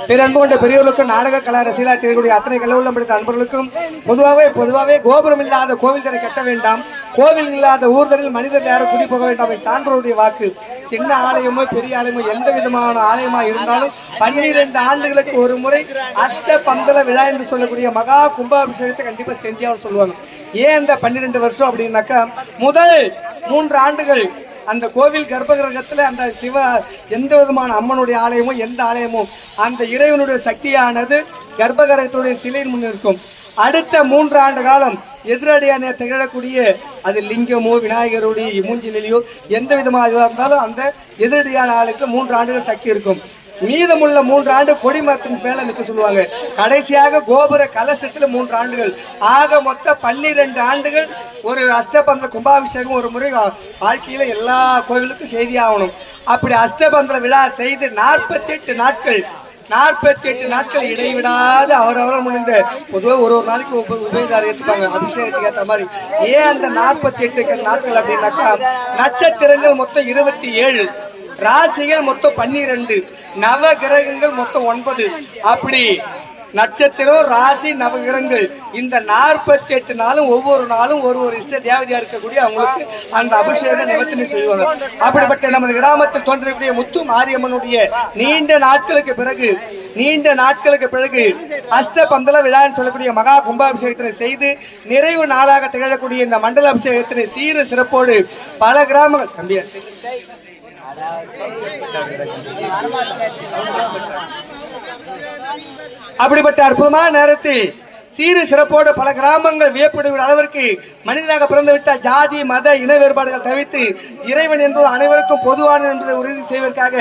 பேரன்பு கொண்ட பெரியவர்களுக்கும் நாடக கலா ரசிகா தெரியக்கூடிய அத்தனை கல்லூரில் படித்த அன்பர்களுக்கும் பொதுவாகவே கோபுரம் இல்லாத கோவில் தரை கட்ட வேண்டாம், கோவில் இல்லாத ஊர்தலில் மனிதர் யாரும் குடி போக வேண்டாம். சான்றோருடைய வாக்கு. சின்ன ஆலயமோ பெரிய ஆலயமோ எந்த விதமான ஆலயமா இருந்தாலும் 12 ஆண்டுகளுக்கு ஒரு முறை அஷ்ட பந்தல விழா என்று சொல்லக்கூடிய மகா கும்பாபிஷேகத்தை கண்டிப்பா செஞ்சு சொல்லுவாங்க. ஏன் அந்த 12 வருஷம் அப்படின்னாக்கா, முதல் 3 ஆண்டுகள் அந்த கோவில் கர்ப்பகிரகத்துல அந்த எந்த விதமான அம்மனுடைய ஆலயமோ எந்த ஆலயமோ அந்த இறைவனுடைய சக்தியானது கர்ப்பகிரகத்துடைய சிலையின் முன் இருக்கும். அடுத்த 3 ஆண்டு காலம் எதிரடியான திகழக்கூடிய அது லிங்கமோ விநாயகருடைய மூஞ்சிலையோ எந்த விதமாக இருந்தாலும் அந்த எதிரடியான ஆளுக்கு 3 ஆண்டுகள் சக்தி இருக்கும். மீதமுள்ள 3 ஆண்டு கொடிமரத்தின் மேல நிற்க சொல்லுவாங்க. கடைசியாக கோபுர கலசத்துல 3 ஆண்டுகள் ஆக மொத்தம் 12 ஆண்டுகள் ஒரு அஷ்டபந்த கும்பாபிஷேகம் ஒரு முறை வாழ்க்கையில எல்லா கோவிலுக்கும் செய்தியாகணும். அப்படி அஷ்டபந்த விழா செய்து 48 நாட்கள் இடைவிடாது அவரவர் முடிந்த பொதுவாக ஒரு நாளைக்கு உபயோகாரம் ஏற்றுப்பாங்க அபிஷேகத்துக்கு ஏற்ற மாதிரி. ஏன் அந்த 48 நாட்கள் அப்படின்னாக்கா, நட்சத்திரங்கள் மொத்தம் 27, ராசிகள் மொத்தம் 12, நவ கிரகங்கள் மொத்தம் 9. அப்படி நட்சத்திரம் ராசி நவகிரகங்கள் இந்த 48 நாளும் ஒவ்வொரு நாளும் ஒரு இஷ்ட தேவதையா இருக்கக்கூடிய அவங்களுக்கு அந்த அபிஷேக நிவர்த்தனை செய்வாங்க. அப்படிப்பட்ட நமது கிராமத்தில் தோன்றக்கூடிய முத்து மாரியம்மனுடைய நீண்ட நாட்களுக்கு பிறகு அஷ்ட பந்தல விழான்னு சொல்லக்கூடிய மகா கும்பாபிஷேகத்தினை செய்து நிறைவு நாளாக திகழக்கூடிய இந்த மண்டல அபிஷேகத்தினை சீர சிறப்போடு பல கிராமங்கள் அப்படிப்பட்ட அற்புதமான நேரத்தில் சீரு சிறப்போடு பல கிராமங்கள் வியப்படுகிற அளவிற்கு மனிதனாக பிறந்துவிட்டால் ஜாதி மத இன வேறுபாடுகள் தவிர்த்து இறைவன் என்பது அனைவருக்கும் பொதுவான என்பதை உறுதி செய்வதற்காக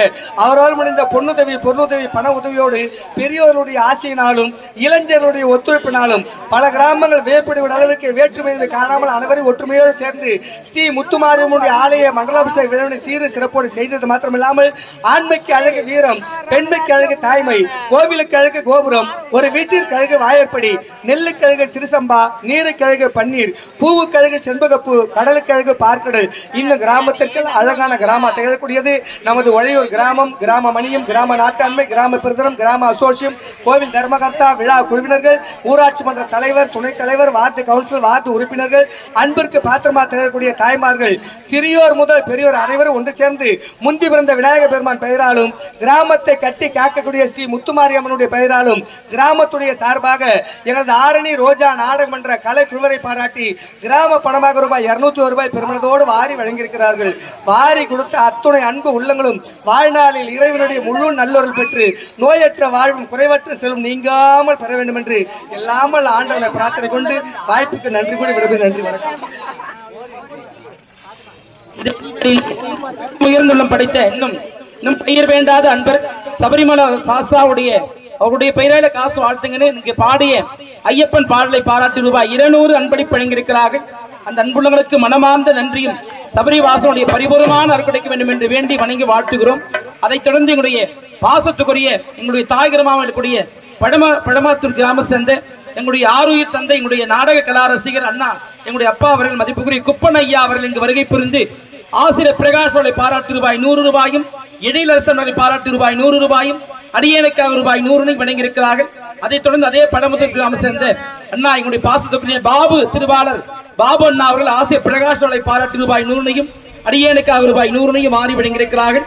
அவரால் முடிந்த பொன்னுதவி பொருளுதவி பண உதவியோடு பெரியோருடைய ஆசையினாலும் இளைஞர்களுடைய ஒத்துழைப்பினாலும் பல கிராமங்கள் வியப்படுகிற அளவிற்கு வேற்றுமையை காணாமல் அனைவரும் ஒற்றுமையோடு சேர்ந்து ஸ்ரீ முத்துமாரியம்மனுடைய ஆலய மண்டலாபிஷேக விழாவினை சீரு சிறப்போடு செய்தது மாத்திரமில்லாமல் ஆண்மைக்கு அழகு வீரம், பெண்மைக்கு அழகு தாய்மை, கோவிலுக்கு அழகு கோபுரம், ஒரு வீட்டிற்கு அழகு வாயப்படி, நெல்லுக்கிழகு சிறுசம்பா, நீருக்கிழகு பன்னீர், பூவுக்கிழகு செண்பகப்பூ, கடலுக்கிழகு பார்க்கடல். இன்னும் கிராமத்திற்கு அழகான கிராமம் திகழக்கூடியது நமது ஒழையூர் கிராமம். கிராம மணியம், கிராம நாட்டாண்மை, கிராம பிரதனம், கிராம அசோசியம், கோவில் தர்மகர்த்தா, விழா குழுவினர்கள், ஊராட்சி மன்ற தலைவர், துணைத் தலைவர், வார்டு கவுன்சில், வார்டு உறுப்பினர்கள், அன்பிற்கு பாத்திரமா திகழக்கூடிய தாய்மார்கள், சிறியோர் முதல் பெரியோர் அனைவரும் ஒன்று சேர்ந்து முந்தி பிறந்த விநாயகர் பெருமான் பெயராலும் கிராமத்தை கட்டி காக்கக்கூடிய ஸ்ரீ முத்துமாரியம்மனுடைய பெயராலும் கிராமத்துடைய சார்பாக எனது ஆரணி ரோஜா நாடக மன்ற கலை குழுவரை பாராட்டி கிராம பணமாக ரூபாய் 201 பெருமளதோடு வாரி வழங்கியிருக்கிறார்கள். வாரி கொடுத்த அத்துணை அன்பு உள்ளங்களும் வாழ்நாளில் இறைவனுடைய முழு நல்லொருள் பெற்று நோயற்ற வாழ்வும் குறைவற்ற செல்வம் நீங்காமல் பெற வேண்டும் என்று எல்லாமல் ஆண்டவனை பிரார்த்தனை கொண்டு வாய்ப்புக்கு நன்றி கூறி விடுவது. நன்றி, வணக்கம். உயர்ந்துள்ளம் படைத்த இன்னும் பெயர் வேண்டாத அன்பர் சபரிமலை சாசாவுடைய அவருடைய பெயரால காசு வாழ்த்துங்கன்னு இங்கே பாடிய ஐயப்பன் பாடலை பாராட்டி ரூபாய் 200 அன்பளிப்பு வழங்கியிருக்கிறார்கள். அந்த அன்புள்ளங்களுக்கு மனமார்ந்த நன்றியும் சபரிவாசனுடைய பரிபூர்ணமான அருட்கொடைக்க வேண்டும் என்று வேண்டி வணங்கி வாழ்த்துகிறோம். அதைத் தொடர்ந்து எங்களுடைய பாசத்துக்குரிய எங்களுடைய தாய் கிராமம் இருக்கக்கூடிய பழமாத்தூர் கிராம சேர்ந்த எங்களுடைய ஆருயிர் தந்தை எங்களுடைய நாடக கலா ரசிகர் அண்ணா எங்களுடைய அப்பா அவர்கள் மதிப்புக்குரிய குப்பன் ஐயா அவர்கள் இங்கு வருகை புரிந்து ஆசிரியர் பிரகாஷோட பாராட்டு ரூபாய் 100, இடையிலரசனை பாராட்டு ரூபாய் 100, அடியேனுக்காக ரூபாய் 100 வழங்கியிருக்கிறார்கள். அதைத் தொடர்ந்து அதே படமுதல் கிராம சேர்ந்த அண்ணா எங்களுடைய பாசத்துக்குரிய பாபு திருவாளர் பாபு அண்ணா அவர்கள் ஆசிரியர் பிரகாஷோட பாராட்டு ரூபாய் 100, அடியேனுக்காக ரூபாய் 100 மாறி வழங்கியிருக்கிறார்கள்.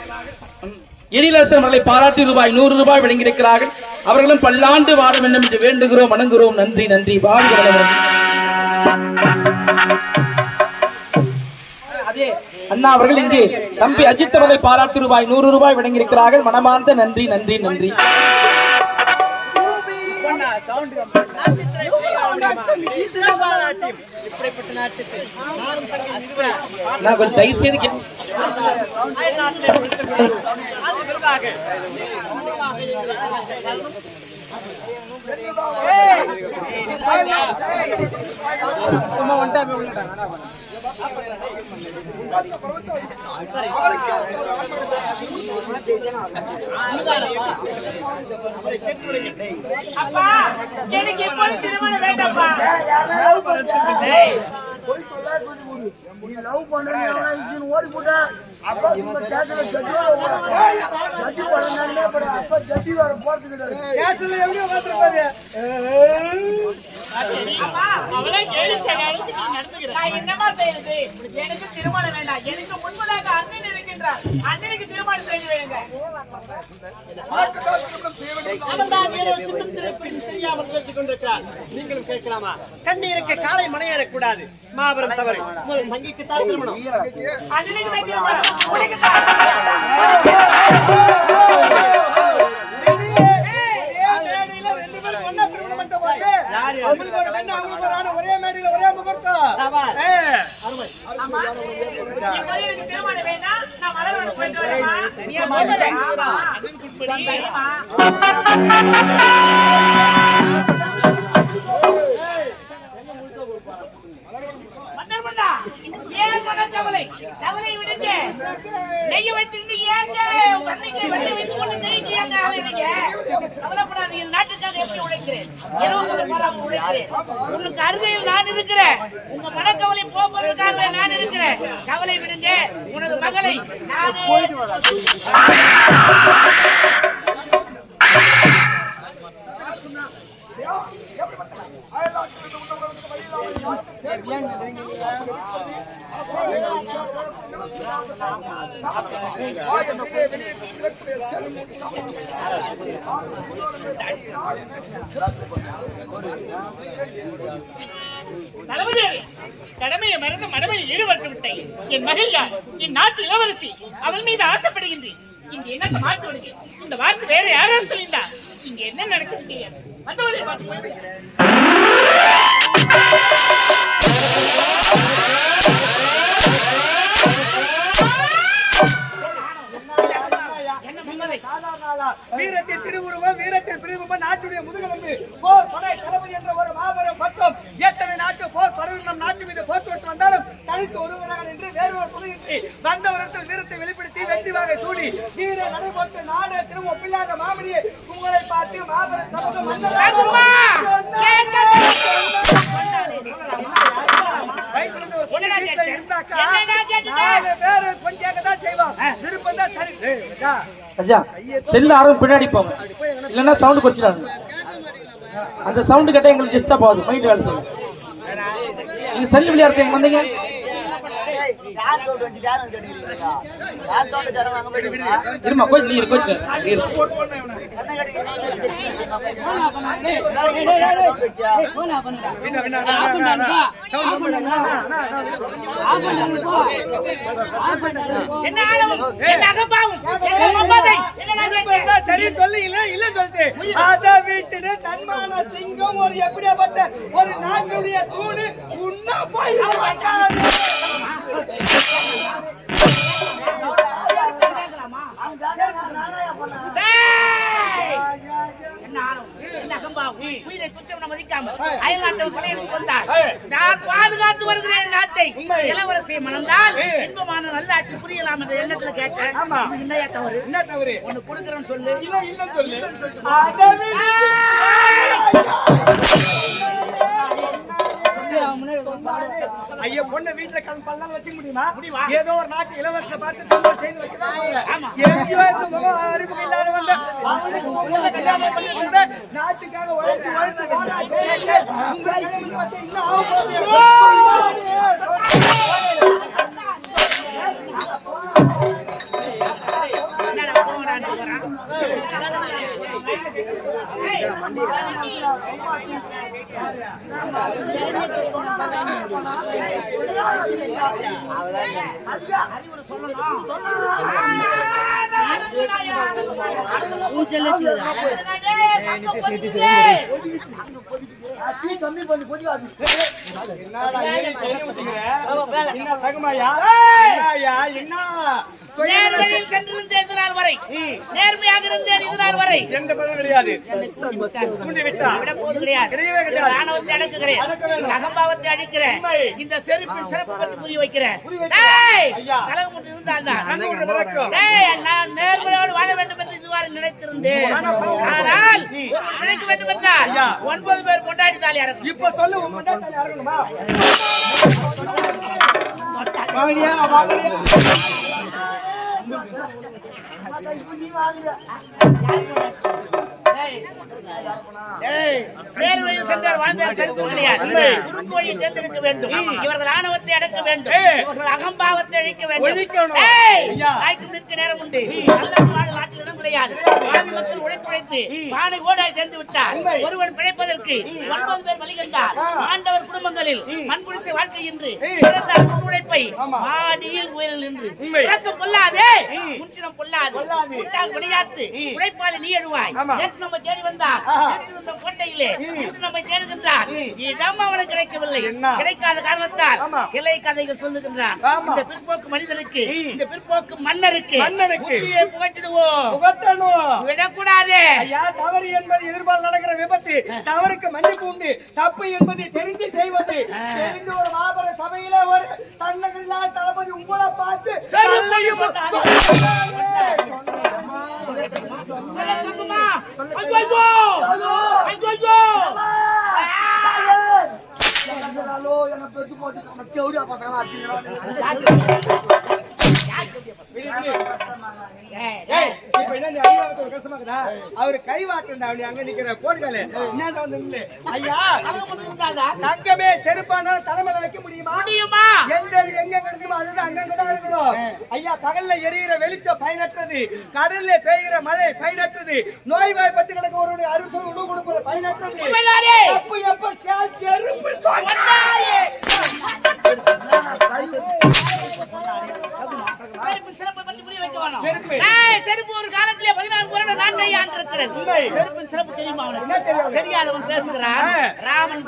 எழிலரசன் அவர்களை பாராட்டி ரூபாய் 100 வழங்கியிருக்கிறார்கள். அவர்களும் பல்லாண்டு வாழ வேண்டும் என்று வேண்டுகிறோம், வணங்குகிறோம். நன்றி, நன்றி. வாழ்க வளமுடன். அதே அண்ணா அவர்கள் இங்கு தம்பி அஜித் அவர்களை பாராட்டி ரூபாய் 100 வழங்கியிருக்கிறார்கள். மனமார்ந்த நன்றி, நன்றி, நன்றி. நான் கொஞ்சம் தயவு செய்து போய் சொல்லாத சொல்லி கொடு. நீ லவ் பண்றேன்னு ஓடி போட்ட அப்பா உங்க கேசல ஜட்டி படம் அப்பா ஜட்டி வர போறது கிடையாது. கேஸ்ல எவ்வளவு மாத்திருப்பாரு அவளை கேள்வி கேட்டாலும் நான் என்னமா செய்யுது? எனக்கு திருமணம் வேண்டாம். எனக்கு முன்பதாக அண்ணன் இருக்கின்றார். அண்ணனுக்கு திருமணம் செய்து வேணுங்க. நீங்களும் கேட்கலாமா? கண்ணீருக்கு காலை மனையேறக்கூடாது. மாபெரும் தவறு. தங்கிக்கு தான் திருமணம். அண்ணனுக்கு தான் திருமணம். உனக்கு தான். ஒரே மேடையில ஒரே முகூர்த்தம். எனக்கு திருமணம் வேண்டாம். நான் மலரோட போயிட்டு வரேம்மா. மன்னர்மன்னா, ஏன் சொன்ன கவலை? கவலை விடுங்க. நெய்ய வைத்திருந்து ஏங்க வண்டிக்கு வெள்ளை வைத்துக் கொண்டு நெய்க்கு ஏங்க அலைவீங்க? கவலைப்படாதீங்க. நாட்டுக்காக எப்படி உழைக்கிறேன்? இரவு பகல் உழைக்கிறேன். உங்களுக்கு அருகையில் நான் இருக்கிறேன். உங்க மனக்கவலை போக்குவதற்காக நான் இருக்கிறேன். கவலை விடுங்க. உனது மகளை நானே தளபதியாரே, கடமையை மறந்து மடமையில் ஈடுபட்டு விட்டேன். என் மகள் யார்? என் நாட்டு இளவரசி. அவள் மீது ஆசைப்படுகின்றேன். இங்க என்ன மாற்று வருது? இந்த வார்த்தை வேற யாரும் சொல்லியிருந்தா இங்க என்ன நடக்குது தெரியாது. வந்தவளை பார்த்து வீரத்தின் திருவுருவம், வீரத்தின் பிரிவுமா, நாட்டுடைய முதுகெலும்பு, போர் படை தளபதி என்ற ஒரு மாபெரும் பட்டம். எத்தனை நாட்டு போர் படைகள் நம் நாட்டு மீது போர்த்துவிட்டு வந்தாலும் தனித்து ஒருவராக நின்று வேறு ஒரு துணையின்றி வந்தவரத்தில் வீரத்தை வெளிப்படுத்தி வெற்றி வாகை சூடி வீர நடைபோட்டு நாடு திரும்ப பிள்ளாத மாமணியை உங்களை பார்த்து மாபெரும் சபதம் செல்ல ஆரம்பம் பின்னாடி போங்க, இல்லைன்னா சவுண்ட் குறைச்சிடாங்க. அந்த சவுண்ட் கேட்டா எங்களுக்கு டிஸ்டர்ப் ஆகுது, மைண்ட் வேலை செய்யும். நீங்க செல்லு விளையாடுறீங்க வந்தீங்க. இருமா கோச் நீ கோச் சரி சொல்லி இல்ல சொல்லிட்டு ஆஜா வீட்டு தன்மான சிங்கம் ஒரு எப்படியாப்பட்ட ஒரு நாட்டுடைய தூணு உண்ணா போய் நான் பாதுகாத்து வருகிறேன் நாட்டை. இளவரசியை மணந்தால் இன்பமான நல்லாட்சி புரியலாம் என்ற எண்ணத்துல கேட்டேன். என்ன தவறு? என்ன தவறு? ஒண்ணு கொடுக்கிறேன்னு சொல்லு. இல்ல சொல்லு. ஐயா பொண்ணு வீட்டுல பல்லாம் வச்சுக்க முடியுமா? ஏதோ ஒரு நாட்டு இளவரசை பார்த்து செய்து வைக்கிறாங்க. அறிமுகம் இல்லாத வந்த நாட்டுக்காக உழைச்சு நேர்வழியில் சென்றிருந்தேன் இது நாள் வரை, நேர்மையாக இருந்தேன் இது நாள் வரை. எந்த பதிலும் கிடையாது. விட போது கிடையாது. ஆணவத்தை அடக்குகிறேன், அகம்பாவத்தை அழிக்கிறேன், இந்த செருப்பின் சிறப்பு பற்றி புரிய வைக்கிறேன். கலகம் ஒன்று இருந்தால்தான் நான் நேர்மையோடு வாழ வேண்டும் என்று இதுவரை நினைத்திருந்தேன். ஆனால் நினைக்க வேண்டும் என்றால் 9 பேர் கொண்டாடி தாலி அறக்கும். இப்ப சொல்லு, உன் கொண்டாடி தாலி அறக்கணுமா? நேர்வழியில் சென்றால் வாழ்ந்தால் சரித்திரம் கிடையாது. குறுக்கோழியை தேர்ந்தெடுக்க வேண்டும். இவர்கள் ஆணவத்தை அடக்க வேண்டும். இவர்கள் அகம்பாவத்தை அழிக்க வேண்டும். நாய்க்கு நிற்க நேரம் உண்டு. நல்ல நாட்டில் இடம் கிடையாது. பாவி மக்கள் உழைத்து பானை ஓடாய் சேர்ந்து விட்டார். ஒருவன் பிழைப்பதற்கு 9 பேர் வழிகண்டார். ஆண்டவர் குடும்பங்களில் மண்குடிசை வாழ்க்கை என்று உழைப்பை மாடியில் உயரில் நின்று இறக்கம் கொள்ளாதே, முன்சினம் கொள்ளாது, விளையாட்டு உழைப்பாளி நீ எழுவாய். நேற்று நம்ம தேடி வந்தார், கோட்டையிலே இன்று நம்மை தேடுகின்றார். இடம் அவனுக்கு கிடைக்கவில்லை. கிடைக்காத காரணத்தால் கிளை கதைகள் சொல்லுகின்றான். இந்த பிற்போக்கு மனிதனுக்கு, இந்த பிற்போக்கு மன்னருக்கு புகட்டிடுவோம், விடக்கூடாது. தவறு என்பது எதிர்பார்த்து நடக்கிற விபத்து. தவறுக்கு மன்னிப்பு உண்டு. தப்பு என்பது தெரிந்து செய்வது. தெரிந்து ஒரு மாபெரும் சபையில ஒரு தன்னகரில்லா தளபதி உங்களை பார்த்து அவரு கை வாட்டுறா அங்க நிக்கிற போடுகளே ஐயா. தங்கமே செருப்பானாலும் தலைமையில வைக்க முடியுமா? எங்க இருக்கணுமோ அதுதான் அங்கதான் இருக்கணும். ஐயா, பகல்ல எரியிற வெளிச்சம் பயனற்றது, கடல்ல பெய்கிற மழை பயனற்றது, நோய்வாய்ப்பட்டு கிடக்க ஒரு அறுபது உணவு கொடுக்கிற பயனற்றது. எப்ப எப்ப செருப்பு சிறப்பை பற்றி புரிய வைக்க வேணும். செருப்பு ஒரு காலத்திலே 14 வருடம் நாட்டை ஆண்டிருக்கிறது. செருப்பின் சிறப்பு தெரியுமா அவனுக்கு? தெரியாதவன் பேசுகிறான். ராமன்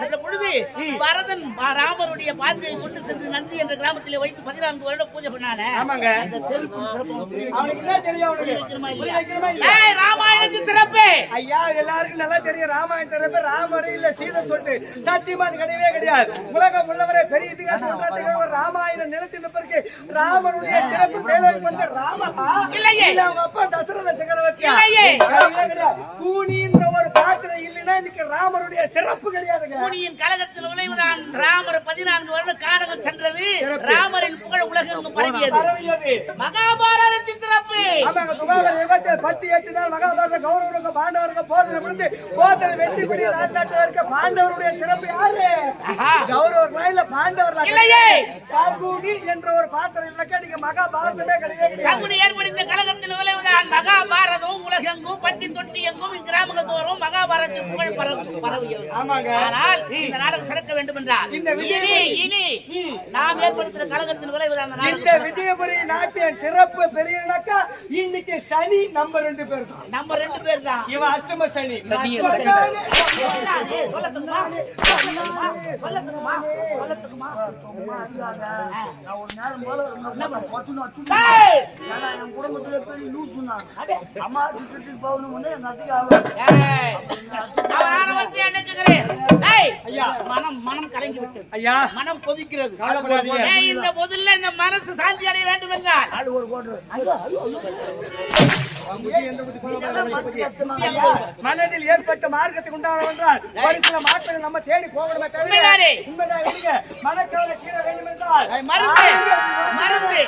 சென்ற பொழுது பரதன் ராமருடைய பாதையை கொண்டு சென்று நந்தி என்ற கிராமத்திலே வைத்து 14 வருடம் பூஜை பண்ணானே. அந்த செருப்பின் சிறப்பு ராமாயணத்தின் சிறப்பு ஐயா எல்லாருக்கும் நல்லா தெரியும். ராமாயணம் சிறப்பு ராமர் இல்ல சீதை சொல்லிட்டு சத்தியமா கிடையவே கிடையாது. உலகம் உள்ளவரே பெரிய இதிகாசம் ராமாயணம் நிலத்தின் பிறகு ராமருடைய சிறப்பு மேலோங்கி வந்த ராமஹா இல்லையே, அவங்க அப்பா தசரத சக்கரவர்த்தி இல்லையே. கூனின்ற ஒரு பாத்திரம் இல்லைன்னா இன்னைக்கு ராமருடைய சிறப்பு கிடையாதுங்க. கூனியின் கழகத்தில் விளைவுதான் ராமர் 14 வருடம் காரகம் சென்றது. ராமரின் புகழ் உலகெங்கும் பரவியது. மகாபாரதத்தின் சிறப்பு 18 நாள் மகாபாரத கௌரவருக்கு பாண்டவருக்கு போர் நடந்து போரில் வெற்றி பெற்ற நாட்டாளர் இருக்க பாண்டவருடைய சிறப்பு யாரு? கௌரவர் இல்ல பாண்டவர் இல்லையே. சகுனி என்ற ஒரு பாத்திரம் இல்லக்க நீங்க மகாபாரதமே கிடையாது. சகுனி ஏற்படுத்த கழகத்தில் விளைவுதான் மகாபாரதம் உலகெங்கும் பட்டி தொட்டி எங்கும் கிராமங்கள் தோறும் மகாபாரதத்தின் புகழ் பரவியது. ஆனால் இந்த நாடகம் சிறக்க வேண்டும் என்றால் இனி நாம் ஏற்படுத்துகிற கழகத்தின் விளைவுதான் இந்த விஜயபுரி நாட்டின் சிறப்பு பெரியனாக்கா இன்னைக்கு சனி நம்ம 2 பேர் தான். நம்ம 2 பேர் தான். இவன் அஷ்டம சனி. குடும்பத்துல பெரிய லூஸ் சொன்னாங்க. அம்மா பவுனும் வந்து எங்க அத்தைக்கு மனம் கலங்கி விட்டது. ஐயா, மனம் கொதிக்கிறது. இந்த முதல்ல இந்த மனசு சாந்தி அடைய வேண்டும் என்றால் மனதில் ஏற்பட்ட மார்க்கத்துக்கு உண்டான என்றால் ஒரு சில மாற்றங்கள் நம்ம தேடி போகணுமே தவிர மனக்கால கீழே வேண்டும் என்றால் மருந்து